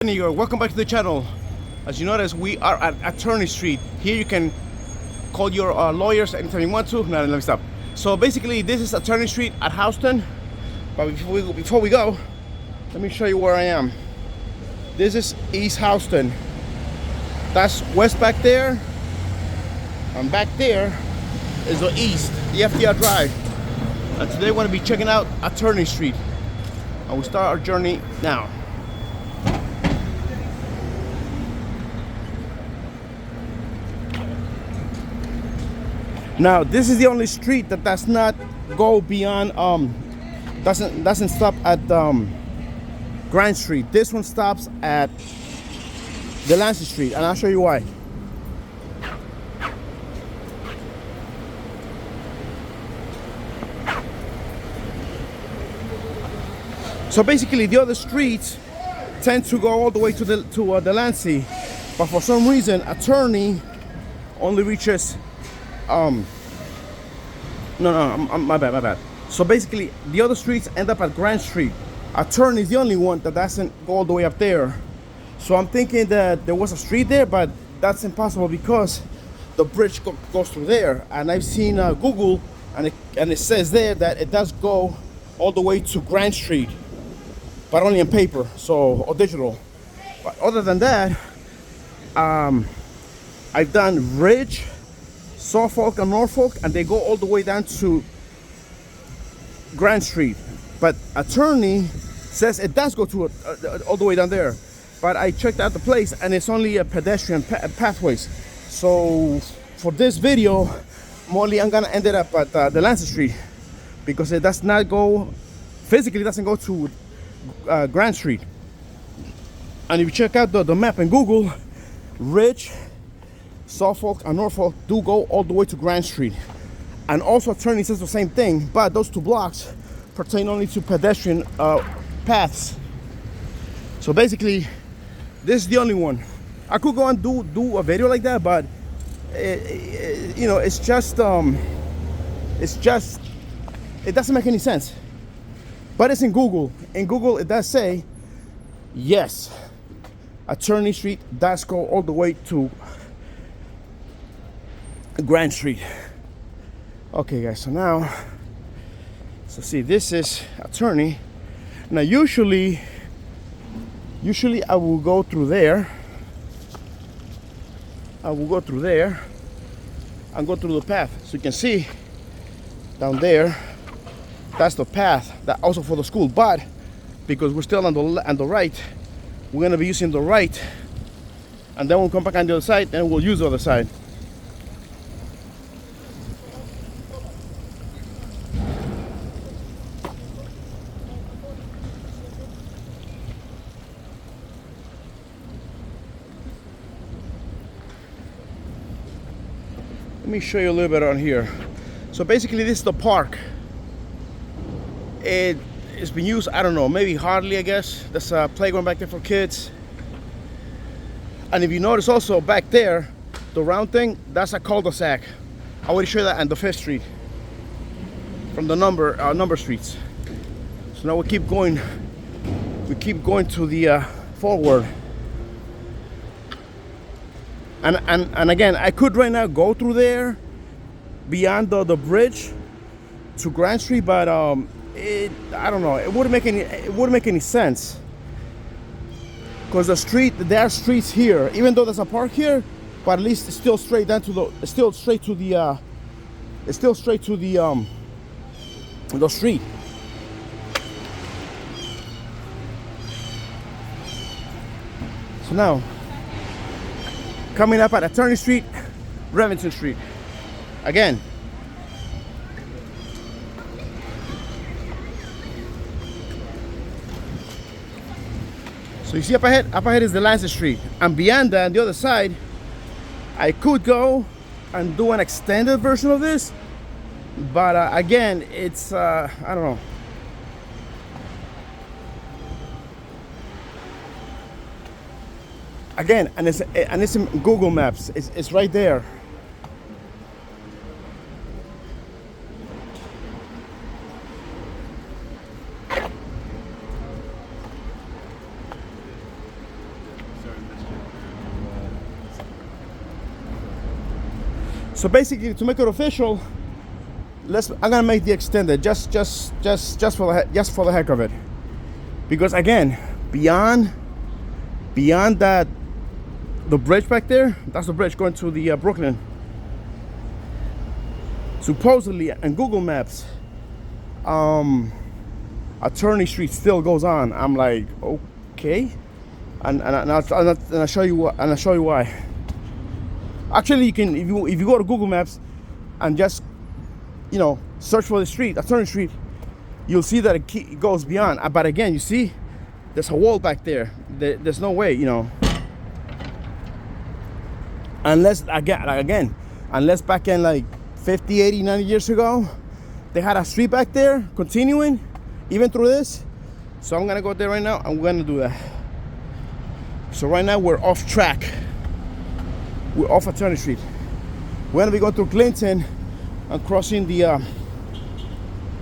New York, welcome back to the channel. As you notice, we are at Attorney Street. Here you can call your lawyers anytime you want to. No, let me stop. So basically, this is Attorney Street at Houston. But before we go, let me show you where I am. This is East Houston. That's west back there. And back there is the east, the FDR Drive. And today we're going to be checking out Attorney Street. And we start our journey now. Now, this is the only street that does not go beyond, doesn't stop at Grand Street. This one stops at Delancey Street, and I'll show you why. So basically, the other streets tend to go all the way to Delancey, but for some reason, Attorney only reaches. My bad. So basically, the other streets end up at Grand Street. Attorney is the only one that doesn't go all the way up there. So I'm thinking that there was a street there, but that's impossible because the bridge goes through there. And I've seen Google, and it says there that it does go all the way to Grand Street, but only on paper, or digital. But other than that, I've done Ridge, Suffolk, and Norfolk, and they go all the way down to Grand Street. But Attorney says it does go to all the way down there. But I checked out the place, and it's only a pedestrian pathways. So for this video, I'm gonna end it up at Delancey Street because it does not go physically. Doesn't go to Grand Street. And if you check out the map in Google, Ridge, Suffolk, and Norfolk do go all the way to Grand Street. And also Attorney says the same thing, but those two blocks pertain only to pedestrian paths. So basically, this is the only one. I could go and do a video like that, but it's just it doesn't make any sense. But it's in Google. In Google, it does say, yes, Attorney Street does go all the way to Grand Street. Okay, guys, so see, this is Attorney. Now, usually I will go through there. And go through the path. So you can see down there, that's the path that also for the school. But because we're still on the right, we're gonna be using the right, and then we'll come back on the other side, and we'll use the other side. Let me show you a little bit on here. So basically, this is the park. It's been used, I don't know, maybe hardly, I guess. There's a playground back there for kids. And if you notice also back there, the round thing, that's a cul-de-sac. I already showed that on the 5th Street from the number streets. So now we keep going to the forward. And again, I could right now go through there beyond the bridge to Grand Street, but I don't know. It wouldn't make any sense because there are streets here, even though there's a park here, but at least it's still straight down to the straight to the street. So now, coming up at Attorney Street, Remington Street. Again. So you see up ahead is Delancey Street. And beyond that, on the other side, I could go and do an extended version of this. But again, it's, I don't know. Again, and it's in Google Maps. It's right there. So basically, to make it official, I'm gonna make the extended just for the heck of it, because again, beyond that, the bridge back there, that's the bridge going to the Brooklyn. Supposedly, in Google Maps, Attorney Street still goes on. I'm like, okay, and I'll show you why. Actually, you can, if you go to Google Maps and just, you know, search for the street, Attorney Street, you'll see that it goes beyond. But again, you see, there's a wall back there. There's no way, you know, unless unless back in like 50, 80, 90 years ago, they had a street back there continuing even through this. So I'm gonna go there right now. I'm gonna do that. So right now we're off track. We're off Attorney Street. We're gonna be going through Clinton and crossing the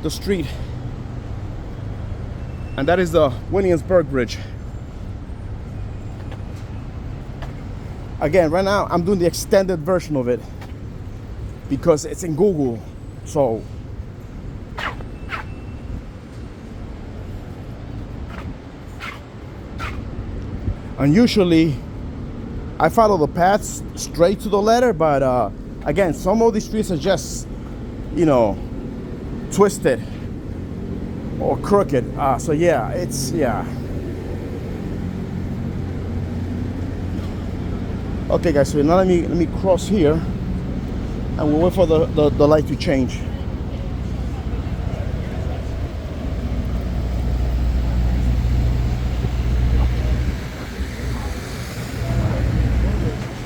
street, and that is the Williamsburg Bridge. Again, right now I'm doing the extended version of it because it's in Google. So and usually I follow the paths straight to the letter, but again, some of these streets are just, you know, twisted or crooked. So yeah, yeah. Okay guys, so now let me cross here and we'll wait for the light to change.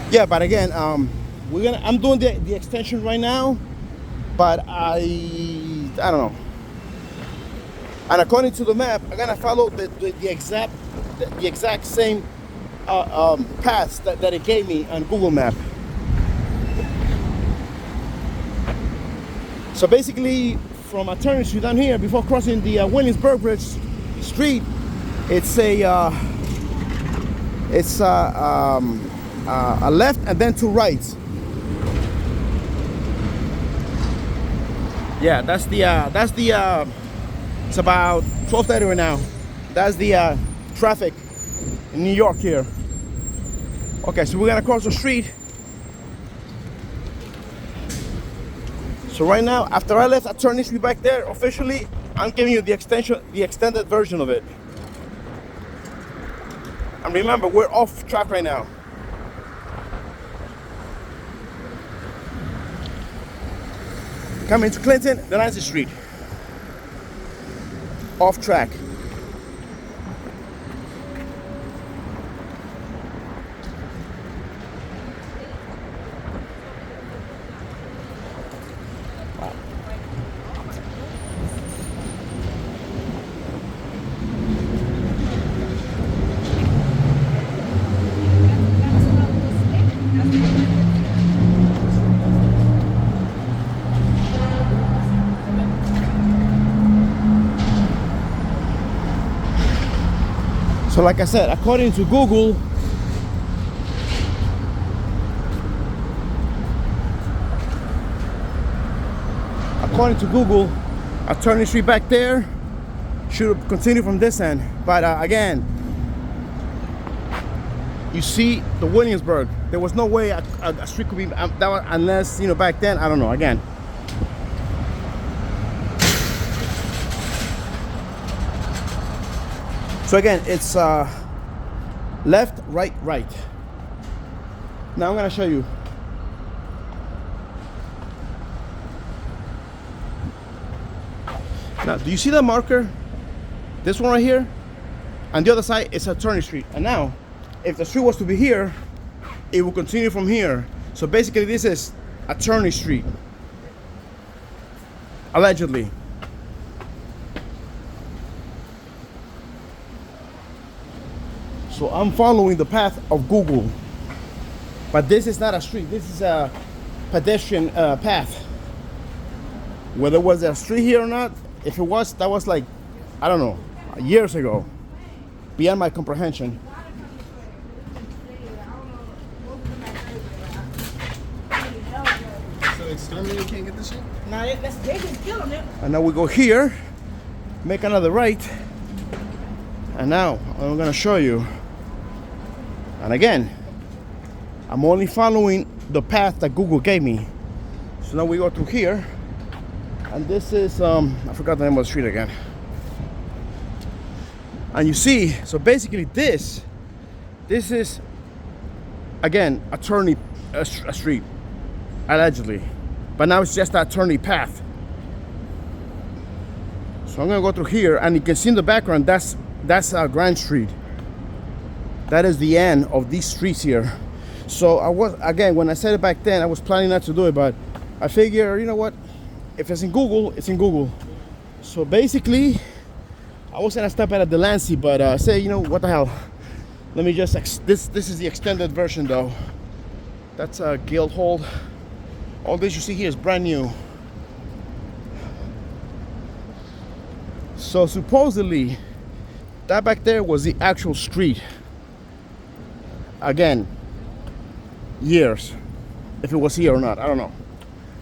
Yeah, but again, I'm doing the extension right now, but I don't know. And according to the map, I'm gonna follow the exact same paths that it gave me on Google Map. So basically, from Attorney Street down here, before crossing the Williamsburg Bridge Street, it's a left and then two rights. Yeah, that's the it's about 12:30 right now. That's the traffic in New York here. Okay, so we're gonna cross the street. So right now, after I left Attorney Street back there, officially, I'm giving you the extended version of it. And remember, we're off track right now. Coming to Clinton, the 9th Street. Off track. So like I said, according to Google, Attorney Street back there should continue from this end. But again, you see the Williamsburg. There was no way a street could be that one, unless, you know, back then, I don't know, again. So again, it's left, right, right. Now I'm gonna show you. Now, do you see the marker? This one right here? And the other side is Attorney Street. And now, if the street was to be here, it will continue from here. So basically this is Attorney Street. Allegedly. So I'm following the path of Google. But this is not a street, this is a pedestrian path. Whether it was a street here or not, if it was, that was like, I don't know, years ago. Beyond my comprehension. it's storming, you can't get this shit? Now they can kill him. And now we go here, make another right, and now I'm gonna show you. And again, I'm only following the path that Google gave me. So now we go through here, and this is I forgot the name of the street again. And you see, so basically this is again attorney a street, allegedly, but now it's just an attorney path. So I'm gonna go through here, and you can see in the background that's Grand Street. That is the end of these streets here. So I was, again, when I said it back then, I was planning not to do it, but I figure, you know what, if it's in Google, it's in Google. So basically, I was gonna stop at Delancey, but say, you know, what the hell? Let me just, this is the extended version though. That's a Guildhall. All this you see here is brand new. So supposedly, that back there was the actual street. Again, years. If it was here or not, I don't know.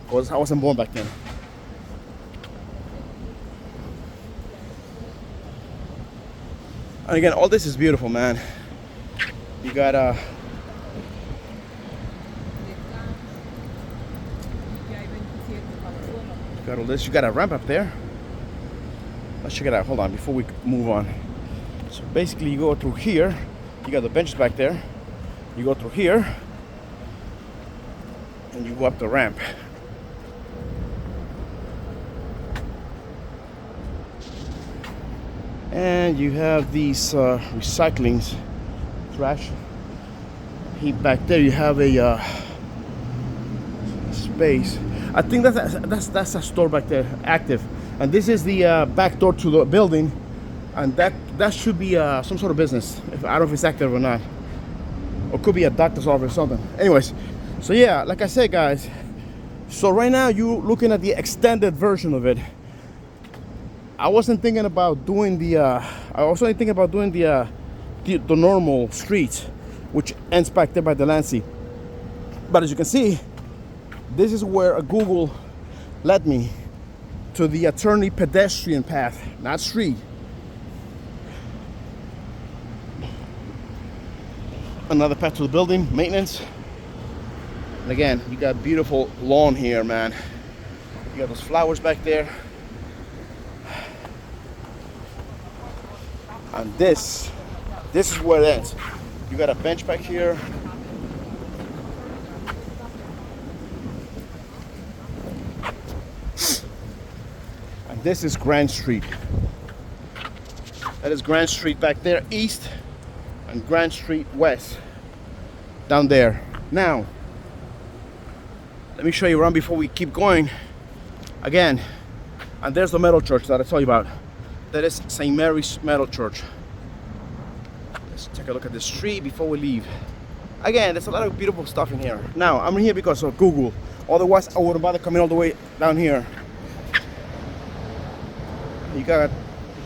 Because I wasn't born back then. And again, all this is beautiful, man. You got all this. You got a ramp up there. Let's check it out. Hold on, before we move on. So basically, you go through here. You got the benches back there. You go through here, and you go up the ramp. And you have these recyclings, trash heap back there. You have a space. I think that's a store back there, active. And this is the back door to the building, and that should be some sort of business. I don't know if it's active or not, or could be a doctor's office or something. Anyways, so yeah, like I said, guys. So right now you looking at the extended version of it. I wasn't thinking about doing the. I was only thinking about doing the normal street, which ends back there by Delancey. But as you can see, this is where Google led me to the attorney pedestrian path, not street. Another path to the building, maintenance. And again, you got beautiful lawn here, man. You got those flowers back there. And this is where it ends. You got a bench back here. And this is Grand Street. That is Grand Street back there, east, and Grand Street west, down there. Now, let me show you around before we keep going. Again, and there's the metal church that I told you about. That is St. Mary's Metal Church. Let's take a look at the street before we leave. Again, there's a lot of beautiful stuff in here. Now, I'm here because of Google. Otherwise, I wouldn't bother coming all the way down here. You got a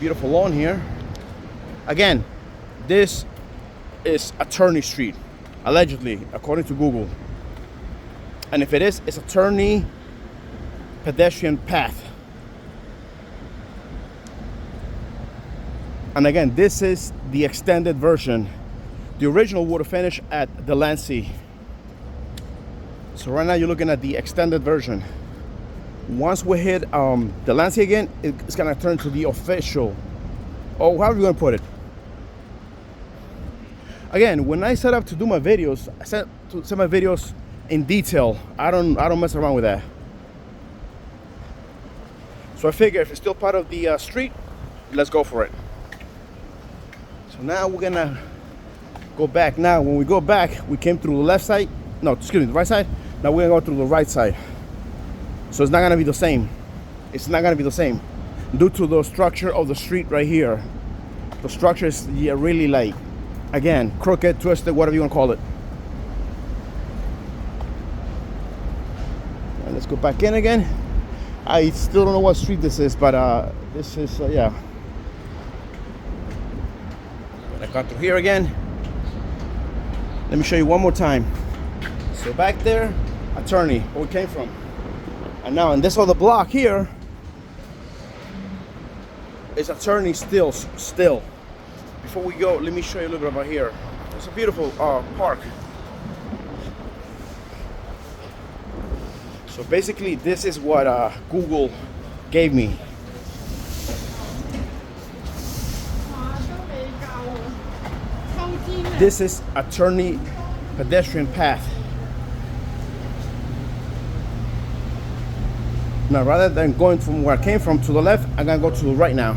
beautiful lawn here. Again, this is Attorney Street, allegedly, according to Google. And if it is, it's Attorney Pedestrian Path. And again, this is the extended version. The original would have finished at Delancey. So right now you're looking at the extended version. Once we hit Delancey again, it's gonna turn to the official, or however you're gonna put it. Again, when I set up to do my videos, I set my videos in detail. I don't mess around with that. So I figure if it's still part of the street, let's go for it. So now we're gonna go back. Now when we go back, we came through the left side. No, excuse me, the right side. Now we're gonna go through the right side. So it's not gonna be the same. It's not gonna be the same due to the structure of the street right here. The structure is really like, again, crooked, twisted, whatever you wanna call it. And let's go back in again. I still don't know what street this is, but this is, yeah. I got through here again. Let me show you one more time. So back there, Attorney, where we came from. And now in this other block here is Attorney still. Before we go, let me show you a little bit about here. It's a beautiful park. So basically this is what Google gave me. This is Attorney pedestrian path. Now rather than going from where I came from to the left, I'm gonna go to the right now.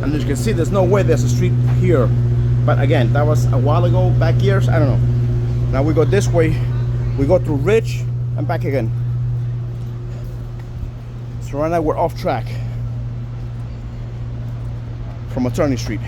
And as you can see, there's no way there's a street here. But again, that was a while ago, back years, I don't know. Now we go this way, we go through Ridge and back again. So right now we're off track from Attorney Street.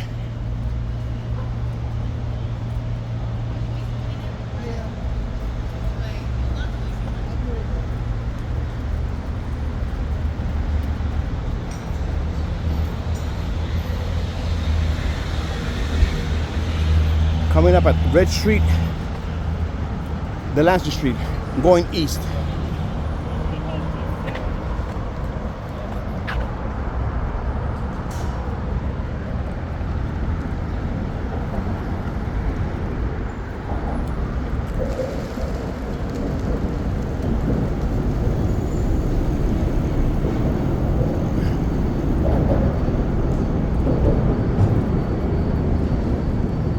Coming up at Red Street, Delancey Street, going east.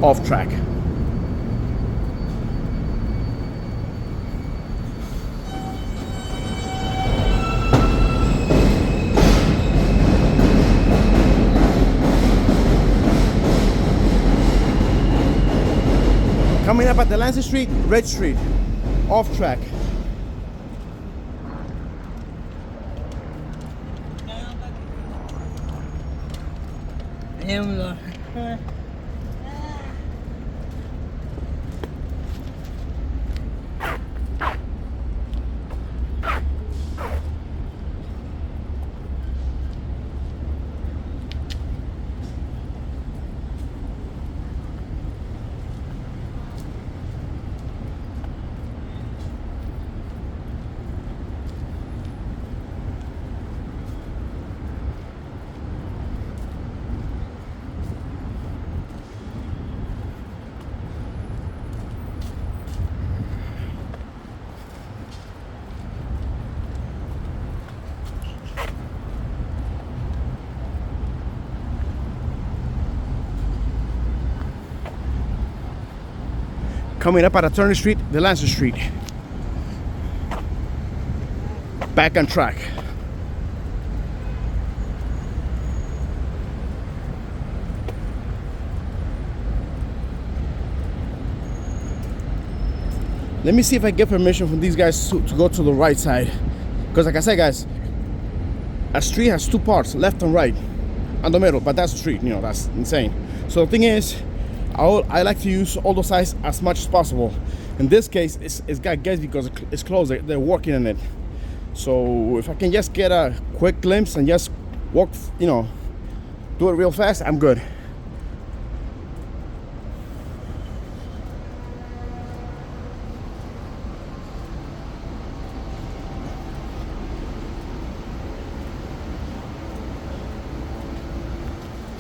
Off track. Coming up at Delancey Street, Red Street, off track. Coming up at Attorney Street, Delancey Street. Back on track. Let me see if I get permission from these guys to go to the right side. Because like I said, guys, a street has two parts, left and right, and the middle, but that's a street, you know, that's insane. So the thing is, I like to use all those sides as much as possible. In this case, it's got gates because it's closed, they're working on it. So if I can just get a quick glimpse and just walk, you know, do it real fast, I'm good.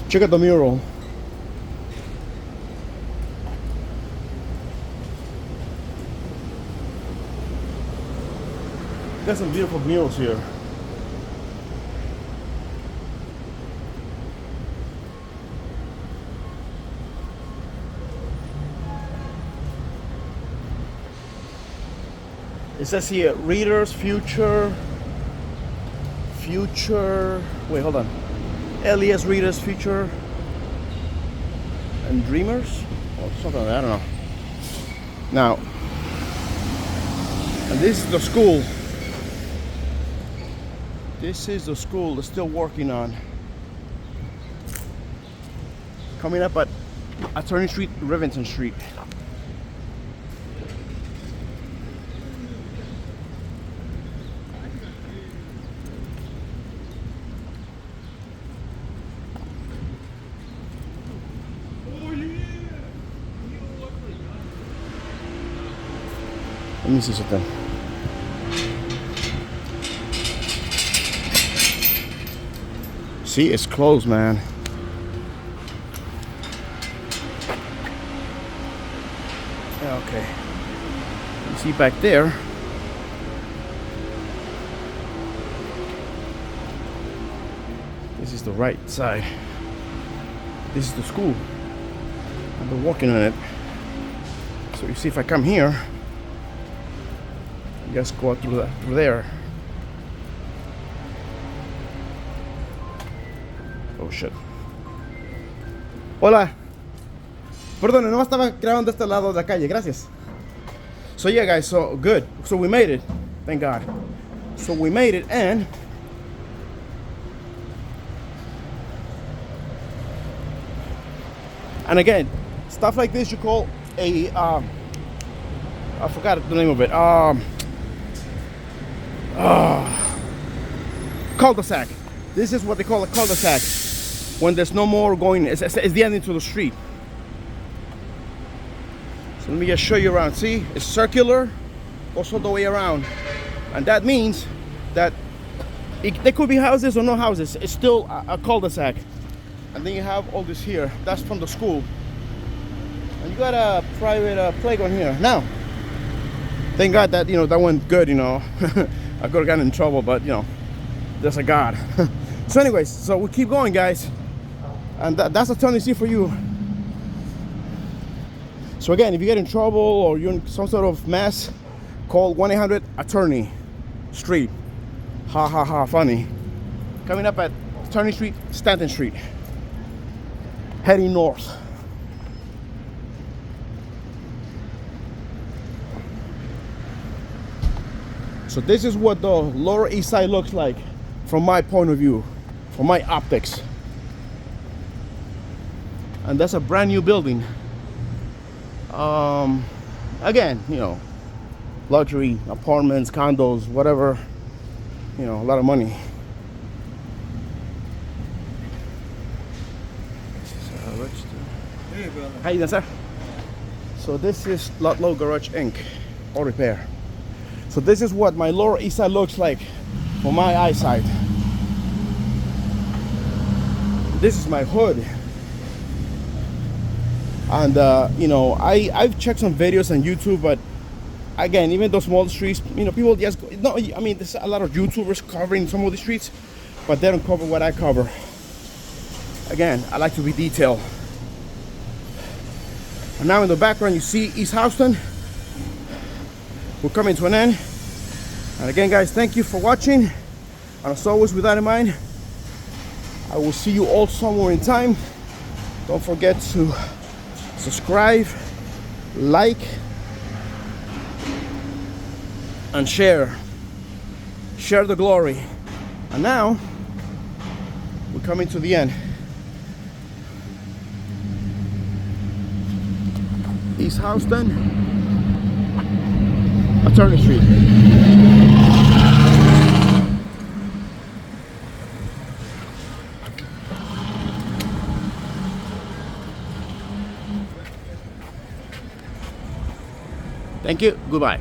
Check out the mural. There's some beautiful murals here. It says here, readers, future, wait, hold on. LES readers, future, and dreamers? Or something like that, I don't know. Now, and this is the school. This is the school they're still working on. Coming up at Attorney Street, Rivington Street. me see something. See, it's closed, man. Okay. You see back there. This is the right side. This is the school. I've been walking on it. So you see, if I come here, you guys go out through there. Oh shit. Hola. Perdón, no estaba grabando este lado de la calle. Gracias. So yeah, guys. So good. So we made it. Thank God. So we made it, and again, stuff like this you call a I forgot the name of it. Cul-de-sac. This is what they call a cul-de-sac when there's no more going. It's the ending to the street. So let me just show you around. See, it's circular, goes all the way around, and that means that there could be houses or no houses. It's still a cul-de-sac. And then you have all this here. That's from the school. And you got a private playground here. Now, thank God that, you know, that went good, you know. I could have gotten in trouble, but, you know, there's a God. So anyways, so we keep going, guys. And that's a turn you see for you. So again, if you get in trouble or you're in some sort of mess, call 1-800-ATTORNEY Street. Ha ha ha, funny. Coming up at Attorney Street, Stanton Street. Heading north. So this is what the Lower East Side looks like from my point of view, from my optics. And that's a brand new building. Again, you know, luxury apartments, condos, whatever, you know, a lot of money. Hey, brother. How you doing, sir? So this is Ludlow Garage Inc. Auto repair. So this is what my Lower East Side looks like from my eyesight. This is my hood. And you know, I've checked some videos on YouTube, but again, even those small streets, you know, people just go, no, I mean, there's a lot of YouTubers covering some of the streets, but they don't cover what I cover. Again, I like to be detailed. And now in the background you see East Houston. We're coming to an end. And again, guys, thank you for watching. And as always, with that in mind, I will see you all somewhere in time. Don't forget to subscribe, like, and share. Share the glory. And now we're coming to the end. East Houston, Attorney Street. Thank you. Goodbye.